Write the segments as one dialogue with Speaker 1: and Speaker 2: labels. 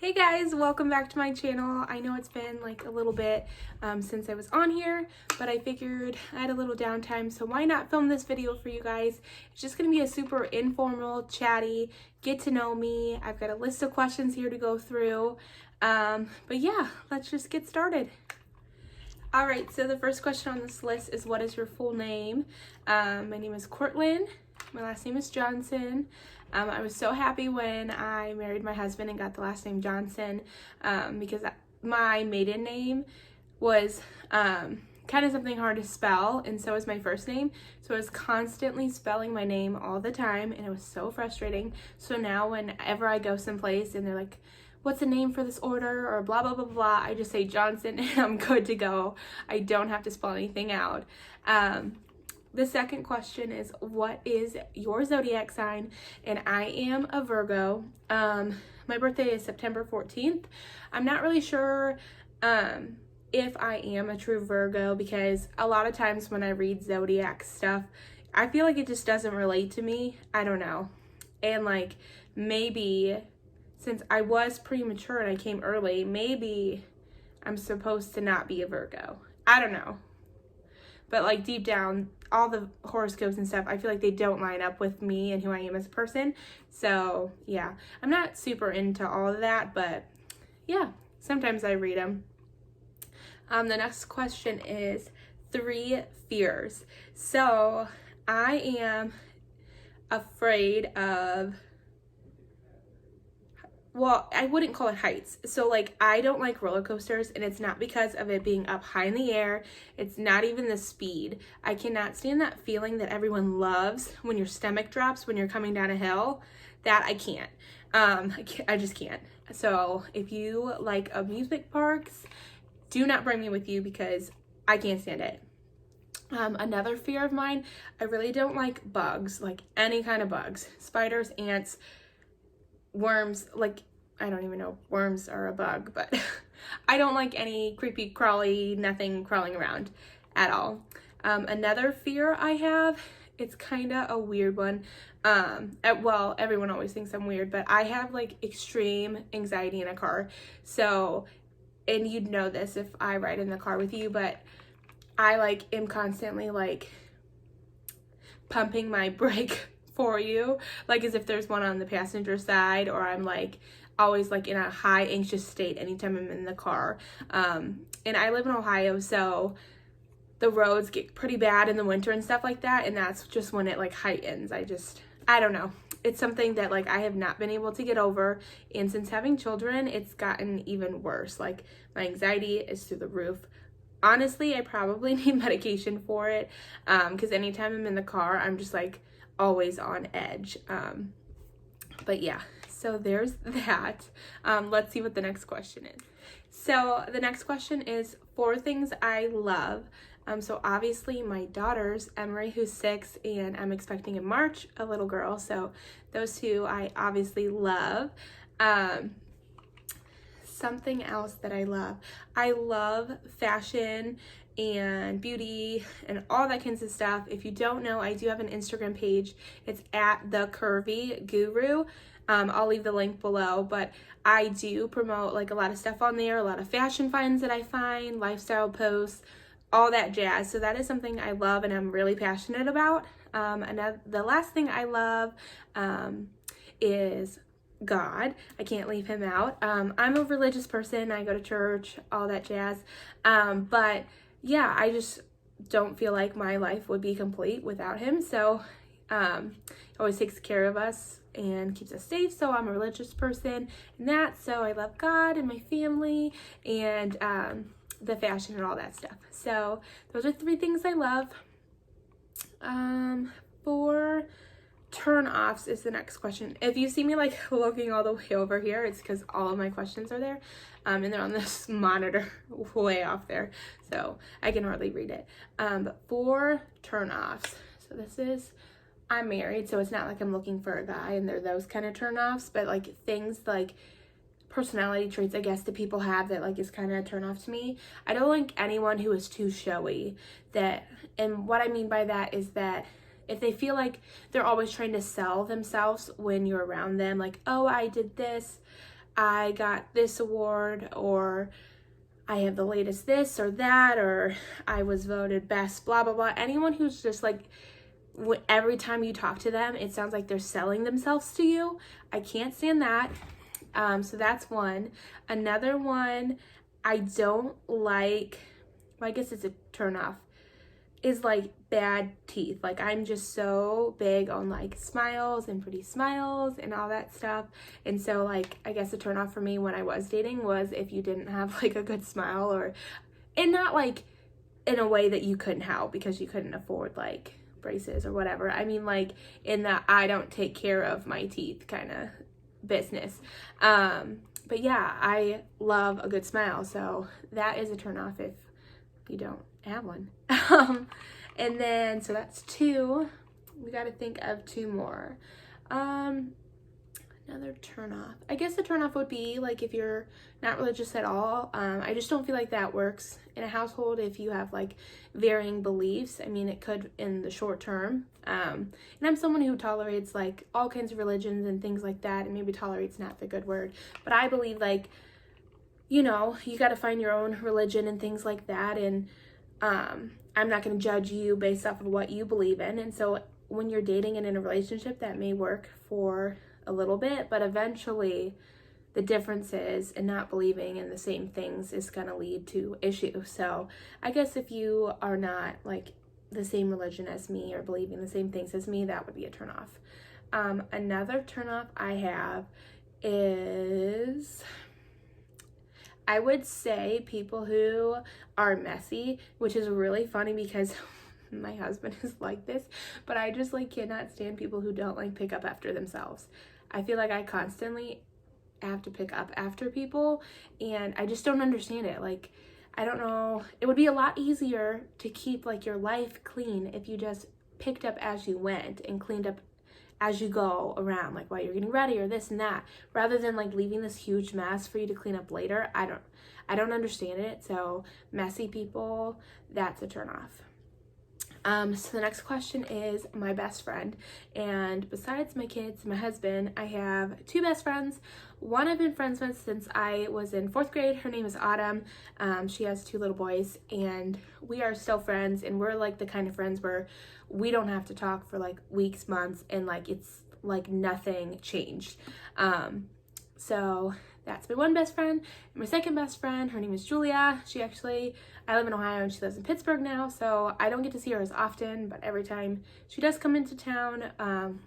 Speaker 1: Hey guys, welcome back to my channel. I know it's been like a little bit since I was on here, but I figured I had a little downtime, so why not film this video for you guys? It's just gonna be a super informal, chatty, get to know me. I've got a list of questions here to go through, but yeah, let's just get started. All right, so the first question on this list is, what is your full name? My name is Kourtlyn. My last name is Johnson. I was so happy when I married my husband and got the last name Johnson because my maiden name was kind of something hard to spell, and so is my first name. So I was constantly spelling my name all the time, and it was so frustrating. So now whenever I go someplace and they're like, what's the name for this order, or blah, blah, blah, blah, I just say Johnson and I'm good to go. I don't have to spell anything out. The second question is, what is your zodiac sign? And I am a Virgo. My birthday is September 14th. I'm not really sure if I am a true Virgo, because a lot of times when I read zodiac stuff, I feel like it just doesn't relate to me. I don't know. And like, maybe since I was premature and I came early, maybe I'm supposed to not be a Virgo. I don't know. But like deep down, all the horoscopes and stuff, I feel like they don't line up with me and who I am as a person. So yeah, I'm not super into all of that, but yeah, sometimes I read them. The next question is 3 fears. So I am afraid of, well, I wouldn't call it heights. So like, I don't like roller coasters, and it's not because of it being up high in the air. It's not even the speed. I cannot stand that feeling that everyone loves when your stomach drops when you're coming down a hill. That I can't. I just can't. So if you like amusement parks, do not bring me with you because I can't stand it. Another fear of mine, I really don't like bugs, like any kind of bugs, spiders, ants, worms. Like, I don't even know if worms are a bug, but I don't like any creepy crawly, nothing crawling around at all. Another fear I have, it's kind of a weird one. Well, everyone always thinks I'm weird, but I have like extreme anxiety in a car. So, and you'd know this if I ride in the car with you, but I like am constantly like pumping my brake for you, like as if there's one on the passenger side, or I'm like always like in a high anxious state anytime I'm in the car. And I live in Ohio, so the roads get pretty bad in the winter and stuff like that, and that's just when it like heightens. I don't know, it's something that like I have not been able to get over, and since having children, it's gotten even worse. Like, my anxiety is through the roof. Honestly, I probably need medication for it, because anytime I'm in the car, I'm just like always on edge. But yeah, so there's that. Let's see what the next question is. So the next question is 4 things I love. So obviously my daughters, Emory, who's 6, and I'm expecting in March a little girl. So those 2 I obviously love. Something else that I love fashion and beauty and all that kinds of stuff. If you don't know, I do have an Instagram page. It's at the Curvy Guru. I'll leave the link below, but I do promote like a lot of stuff on there, a lot of fashion finds that I find, lifestyle posts, all that jazz. So that is something I love and I'm really passionate about. And the last thing I love is God. I can't leave him out. I'm a religious person. I go to church, all that jazz. But yeah, I just don't feel like my life would be complete without him. So he always takes care of us and keeps us safe. So I'm a religious person and that. So I love God and my family and the fashion and all that stuff. So those are 3 things I love. 4 turn-offs is the next question. If you see me like looking all the way over here, it's because all of my questions are there, and they're on this monitor way off there, so I can hardly read it. But 4 turn-offs. So this is, I'm married, so it's not like I'm looking for a guy and they're those kind of turn-offs, but like things like personality traits, I guess, that people have that like is kind of a turn-off to me. I don't like anyone who is too showy. And what I mean by that is that if they feel like they're always trying to sell themselves when you're around them, like, oh, I did this, I got this award, or I have the latest this or that, or I was voted best blah blah blah. Anyone who's just like, every time you talk to them it sounds like they're selling themselves to you, I can't stand that. So that's one. Another one I don't like, well, I guess it's a turn off, is like bad teeth. Like, I'm just so big on like smiles and pretty smiles and all that stuff. And so like, I guess the turn off for me when I was dating was if you didn't have like a good smile, or, and not like in a way that you couldn't help because you couldn't afford like braces or whatever. I mean like in that I don't take care of my teeth kind of business. But yeah, I love a good smile. So that is a turn off if you don't have one. And then, so that's two. We got to think of two more. Another turn off. I guess the turn off would be like if you're not religious at all. I just don't feel like that works in a household if you have like varying beliefs. I mean, it could in the short term. And I'm someone who tolerates like all kinds of religions and things like that. And maybe tolerate's not the good word, but I believe like, you know, you got to find your own religion and things like that. And I'm not going to judge you based off of what you believe in. And so when you're dating and in a relationship, that may work for a little bit, but eventually the differences and not believing in the same things is going to lead to issues. So I guess if you are not like the same religion as me or believing the same things as me, that would be a turnoff. Another turnoff I have is, I would say, people who are messy, which is really funny because my husband is like this, but I just like cannot stand people who don't like pick up after themselves. I feel like I constantly have to pick up after people and I just don't understand it. Like, I don't know, it would be a lot easier to keep like your life clean if you just picked up as you went and cleaned up as you go around, like while you're getting ready or this and that, rather than like leaving this huge mess for you to clean up later. I don't understand it. So messy people, that's a turnoff. So the next question is my best friend. And besides my kids and my husband, I have two best friends. One I've been friends with since I was in 4th grade. Her name is Autumn. She has 2 little boys and we are still friends, and we're like the kind of friends where we don't have to talk for like weeks, months, and like it's like nothing changed. So that's my one best friend. And my second best friend, her name is Julia. I live in Ohio and she lives in Pittsburgh now, so I don't get to see her as often, but every time she does come into town,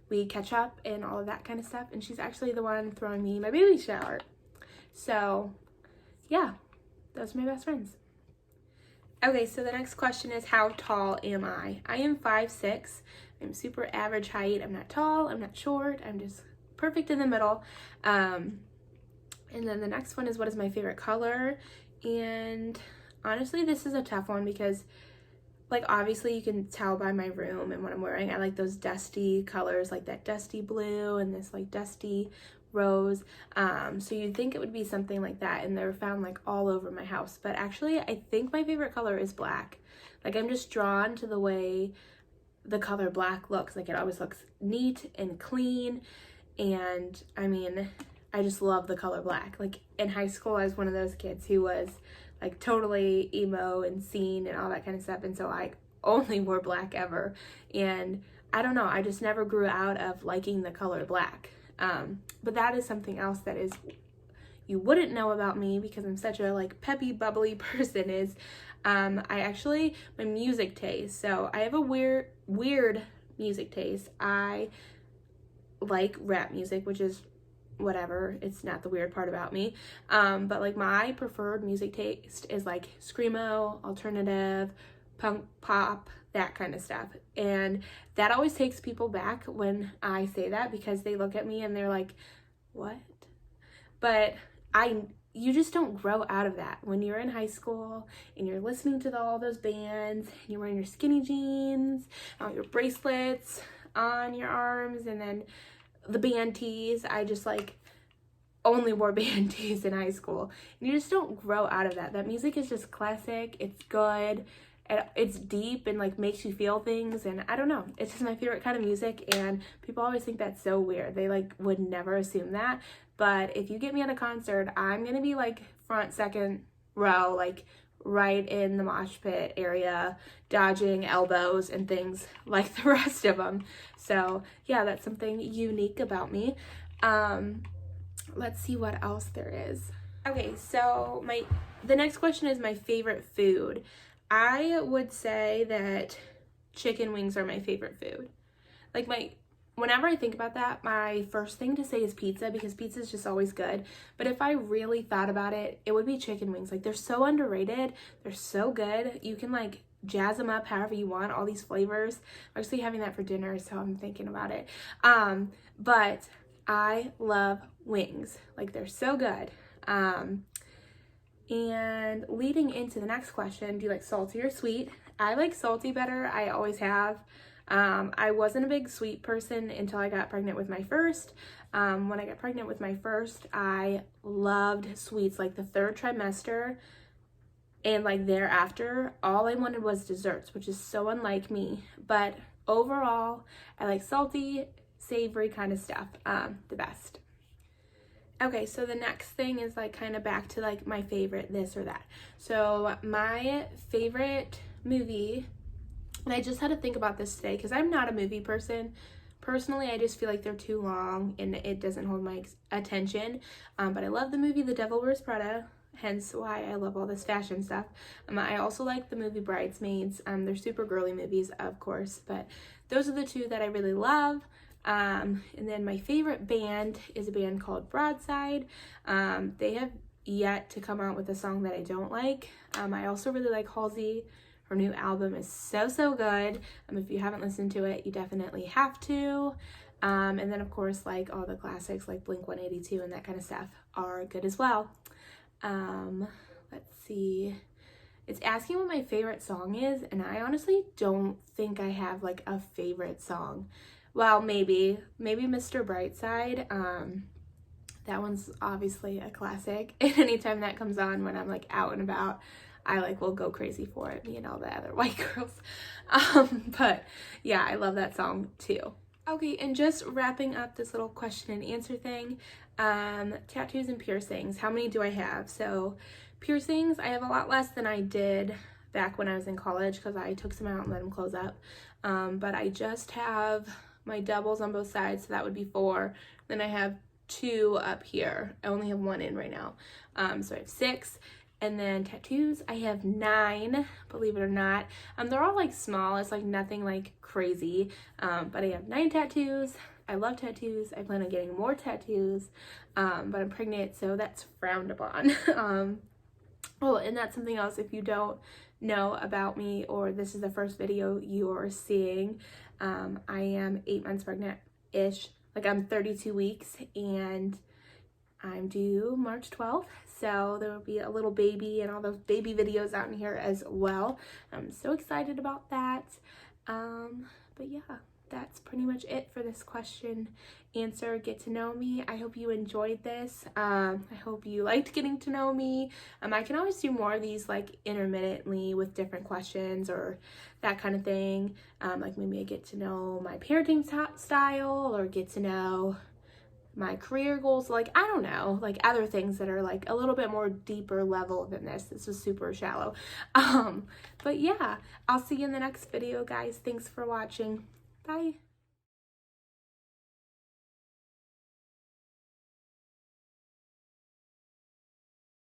Speaker 1: we catch up and all of that kind of stuff, and she's actually the one throwing me my baby shower. So yeah, those are my best friends. Okay, so the next question is, how tall am I? I am 5'6". I'm super average height. I'm not tall, I'm not short, I'm just perfect in the middle. And then the next one is, what is my favorite color? And honestly, this is a tough one because like obviously you can tell by my room and what I'm wearing. I like those dusty colors, like that dusty blue and this like dusty rose. So you'd think it would be something like that, and they're found like all over my house. But actually I think my favorite color is black. Like, I'm just drawn to the way the color black looks. Like, it always looks neat and clean, and I mean, I just love the color black. Like, in high school I was one of those kids who was like totally emo and scene and all that kind of stuff, and so I only wore black ever. And I don't know, I just never grew out of liking the color black. But that is something else that is, you wouldn't know about me because I'm such a like peppy, bubbly person, is my music taste. So I have a weird music taste. I like rap music, which is whatever, it's not the weird part about me. But like my preferred music taste is like screamo, alternative, punk, pop, that kind of stuff. And that always takes people back when I say that, because they look at me and they're like, what? But you just don't grow out of that. When you're in high school and you're listening to all those bands, and you're wearing your skinny jeans, all your bracelets on your arms, and then the band tees. I just like only wore band tees in high school. And you just don't grow out of that. That music is just classic. It's good. it's deep and like makes you feel things, and I don't know, it's just my favorite kind of music, and people always think that's so weird. They like would never assume that, but if you get me at a concert, I'm gonna be like front, second row, like right in the mosh pit area, dodging elbows and things like the rest of them. So yeah, that's something unique about me. Let's see what else there is. Okay, so the next question is my favorite food. I would say that chicken wings are my favorite food. Like whenever I think about that, my first thing to say is pizza, because pizza is just always good. But if I really thought about it, it would be chicken wings. Like, they're so underrated. They're so good. You can like jazz them up however you want, all these flavors. I'm actually having that for dinner, so I'm thinking about it. But I love wings. Like, they're so good. And leading into the next question, do you like salty or sweet? I like salty better. I always have. I wasn't a big sweet person until I got pregnant with my first. When I got pregnant with my first, I loved sweets. Like the 3rd trimester and like thereafter, all I wanted was desserts, which is so unlike me. But overall, I like salty, savory kind of stuff the best. Okay, so the next thing is like kind of back to like my favorite this or that. So my favorite movie, and I just had to think about this today because I'm not a movie person. Personally, I just feel like they're too long and it doesn't hold my attention. But I love the movie The Devil Wears Prada, hence why I love all this fashion stuff. I also like the movie Bridesmaids. They're super girly movies, of course, but those are the two that I really love. And then my favorite band is a band called Broadside. They have yet to come out with a song that I don't like. I also really like Halsey. Her new album is so good. If you haven't listened to it, you definitely have to. And then of course, like all the classics like Blink-182 and that kind of stuff are good as well. Let's see. It's asking what my favorite song is, and I honestly don't think I have like a favorite song. Well, maybe Mr. Brightside. That one's obviously a classic. And anytime that comes on when I'm like out and about, I like will go crazy for it, me and all the other white girls. But yeah, I love that song too. Okay, and just wrapping up this little question and answer thing, tattoos and piercings. How many do I have? So piercings, I have a lot less than I did back when I was in college because I took some out and let them close up. But I just have my doubles on both sides, so that would be 4. Then I have 2 up here. I only have 1 in right now. So I have 6. And then tattoos, I have 9, believe it or not. They're all like small. It's like nothing like crazy. But I have 9 tattoos. I love tattoos. I plan on getting more tattoos. But I'm pregnant, so that's frowned upon. Oh, and that's something else. If you don't know about me, or this is the first video you're seeing, I am 8 months pregnant-ish. Like, I'm 32 weeks, and I'm due March 12th. So there will be a little baby and all those baby videos out in here as well. I'm so excited about that. But yeah, that's pretty much it for this question answer, get to know me. I hope you enjoyed this. I hope you liked getting to know me. I can always do more of these like intermittently with different questions or that kind of thing. Like maybe I get to know my parenting style, or get to know my career goals, like I don't know, like other things that are like a little bit more deeper level than this. This was super shallow. But yeah, I'll see you in the next video, guys. Thanks for watching. Bye.